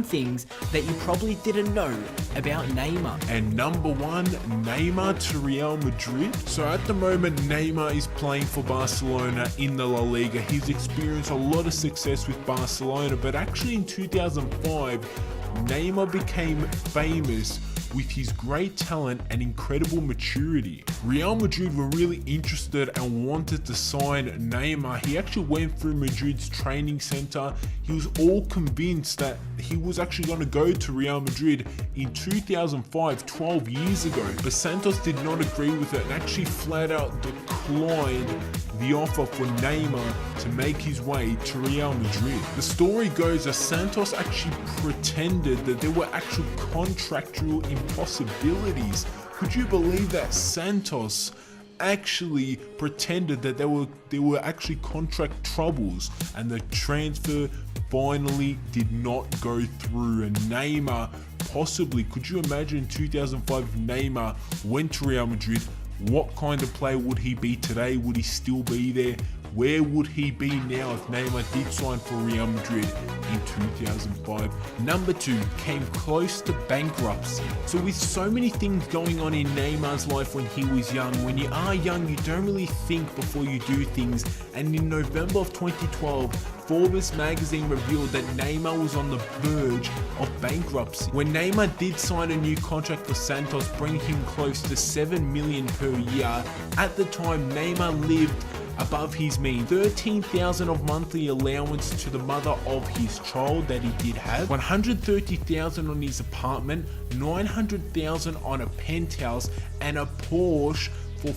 some things that you probably didn't know about Neymar. And number one, Neymar to Real Madrid. So at the moment, Neymar is playing for Barcelona in the La Liga. He's experienced a lot of success with Barcelona, but actually in 2005, Neymar became famous with his great talent and incredible maturity. Real Madrid were really interested and wanted to sign Neymar. He actually went through Madrid's training center. He was all convinced that he was actually going to go to Real Madrid in 2005, 12 years ago. But Santos did not agree with it and actually flat out declined the offer for Neymar to make his way to Real Madrid. The story goes that Santos actually pretended that there were actual contractual impossibilities. Could you believe that Santos actually pretended that there were actually contract troubles and the transfer finally did not go through? And Neymar possibly, could you imagine in 2005 if Neymar went to Real Madrid? What kind of player would he be today? Would he still be there? Where would he be now if Neymar did sign for Real Madrid in 2005? Number two, came close to bankruptcy. So with so many things going on in Neymar's life when he was young, when you are young, you don't really think before you do things. And in November of 2012, Forbes magazine revealed that Neymar was on the verge of bankruptcy. When Neymar did sign a new contract for Santos, bringing him close to $7 million per year, at the time Neymar lived above his means. $13,000 of monthly allowance to the mother of his child that he did have, $130,000 on his apartment, $900,000 on a penthouse, and a Porsche for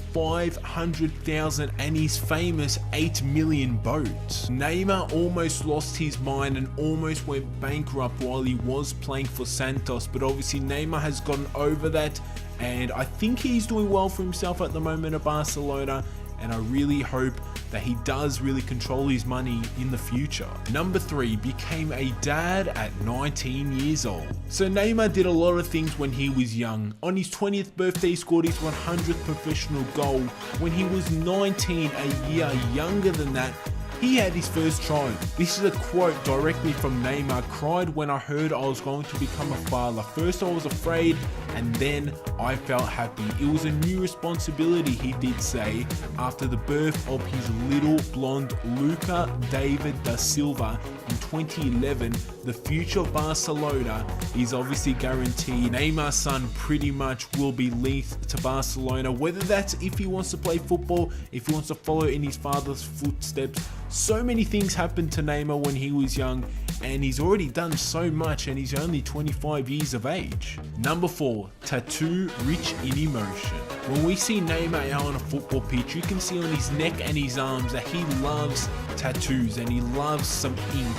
$500,000 and his famous 8 million boat. Neymar almost lost his mind and almost went bankrupt while he was playing for Santos, but obviously Neymar has gotten over that and I think he's doing well for himself at the moment at Barcelona, and I really hope that he does really control his money in the future. Number three, became a dad at 19 years old. So Neymar did a lot of things when he was young. On his 20th birthday, he scored his 100th professional goal. When he was 19, a year younger than that, he had his first child. This is a quote directly from Neymar. Cried when I heard I was going to become a father. First I was afraid and then I felt happy. It was a new responsibility, he did say, after the birth of his little blonde Luca David da Silva in 2011. The future of Barcelona is obviously guaranteed. Neymar's son pretty much will be linked to Barcelona, whether that's if he wants to play football, if he wants to follow in his father's footsteps. So many things happened to Neymar when he was young, and he's already done so much, and he's only 25 years of age. Number four, tattoo rich in emotion. When we see Neymar out on a football pitch, you can see on his neck and his arms that he loves tattoos and he loves some ink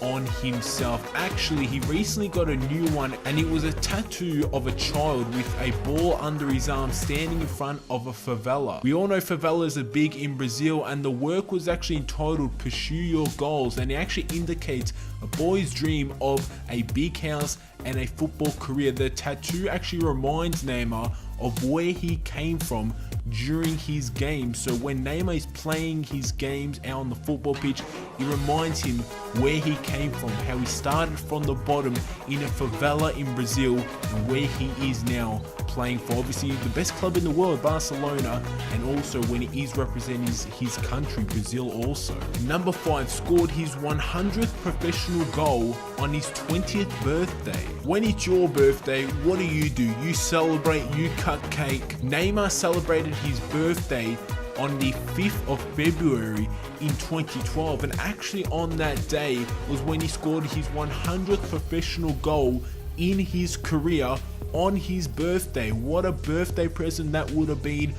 on himself. Actually, he recently got a new one, and it was a tattoo of a child with a ball under his arm standing in front of a favela. We all know favelas are big in Brazil, and the work was actually entitled Pursue Your Goals, and it actually indicates a boy's dream of a big house and a football career. The tattoo actually reminds Neymar of where he came from during his games. So when Neymar is playing his games out on the football pitch, it reminds him where he came from, how he started from the bottom in a favela in Brazil, and where he is now playing for obviously the best club in the world, Barcelona, and also when he is representing his country, Brazil also. Number five, scored his 100th professional goal on his 20th birthday. When it's your birthday, what do? You celebrate, you cut cake. Neymar celebrated his birthday on the 5th of February in 2012, and actually on that day was when he scored his 100th professional goal in his career on his birthday. What a birthday present that would have been.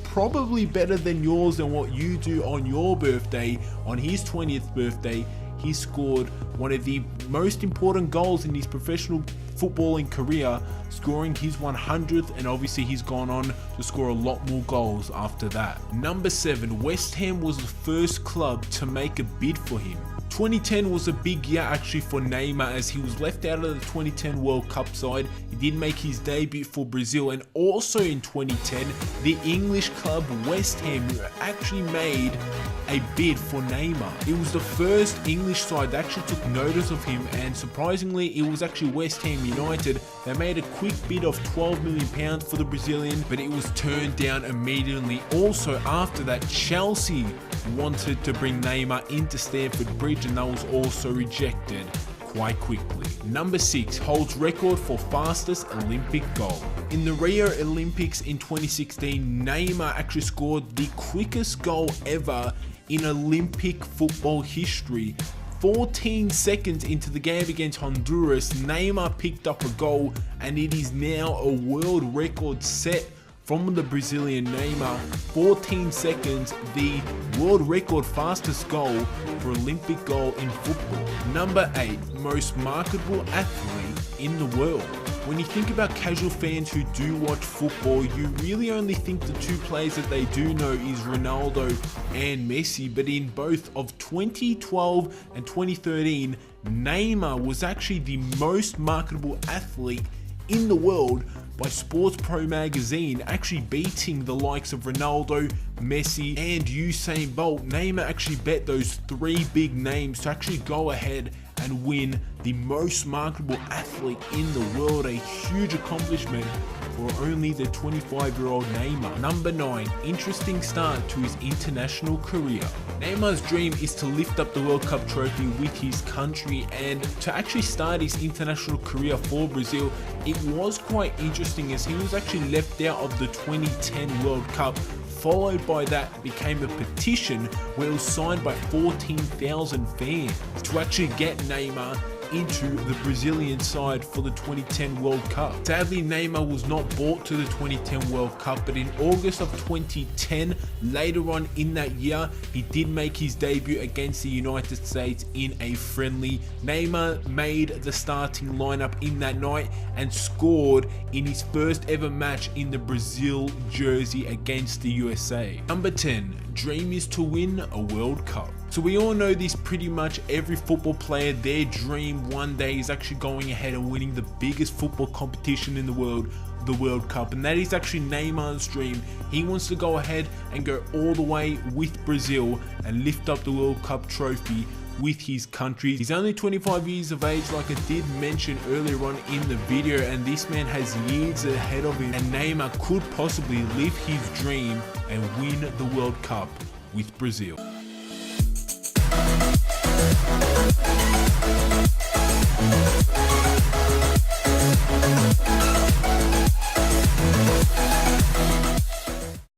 Probably better than yours and what you do on your birthday. On his 20th birthday, he scored one of the most important goals in his professional footballing career, scoring his 100th, and obviously he's gone on to score a lot more goals after that. Number seven, West Ham was the first club to make a bid for him. 2010 was a big year actually for Neymar, as he was left out of the 2010 World Cup side. He did make his debut for Brazil, and also in 2010 the English club West Ham actually made a bid for Neymar. It was the first English side that actually took notice of him, and surprisingly it was actually West Ham United. They made a quick bid of £12 million for the Brazilian, but it was turned down immediately. Also after that, Chelsea wanted to bring Neymar into Stamford Bridge, and that was also rejected quite quickly. Number 6 holds record for fastest Olympic goal. In the Rio Olympics in 2016, Neymar actually scored the quickest goal ever in Olympic football history. 14 seconds into the game against Honduras, Neymar picked up a goal, and it is now a world record set from the Brazilian Neymar. 14 seconds, the world record fastest goal for Olympic goal in football. Number 8, most marketable athlete in the world. When you think about casual fans who do watch football, you really only think the two players that they do know is Ronaldo and Messi, but in both of 2012 and 2013, Neymar was actually the most marketable athlete in the world by Sports Pro magazine, actually beating the likes of Ronaldo, Messi and Usain Bolt. Neymar actually bet those three big names to actually go ahead and win the most marketable athlete in the world, a huge accomplishment for only the 25-year-old Neymar. Number 9, interesting start to his international career. Neymar's dream is to lift up the World Cup trophy with his country, and to actually start his international career for Brazil, it was quite interesting as he was actually left out of the 2010 World Cup. Followed by that became a petition where it was signed by 14,000 fans to actually get Neymar into the Brazilian side for the 2010 World Cup. Sadly, Neymar was not brought to the 2010 World Cup, but in August of 2010, later on in that year, he did make his debut against the United States in a friendly. Neymar made the starting lineup in that night and scored in his first ever match in the Brazil jersey against the USA. Number 10, dream is to win a World Cup. So we all know this, pretty much every football player, their dream one day is actually going ahead and winning the biggest football competition in the world, the World Cup, and that is actually Neymar's dream. He wants to go ahead and go all the way with Brazil and lift up the World Cup trophy with his country. He's only 25 years of age, like I did mention earlier on in the video, and this man has years ahead of him, and Neymar could possibly live his dream and win the World Cup with Brazil.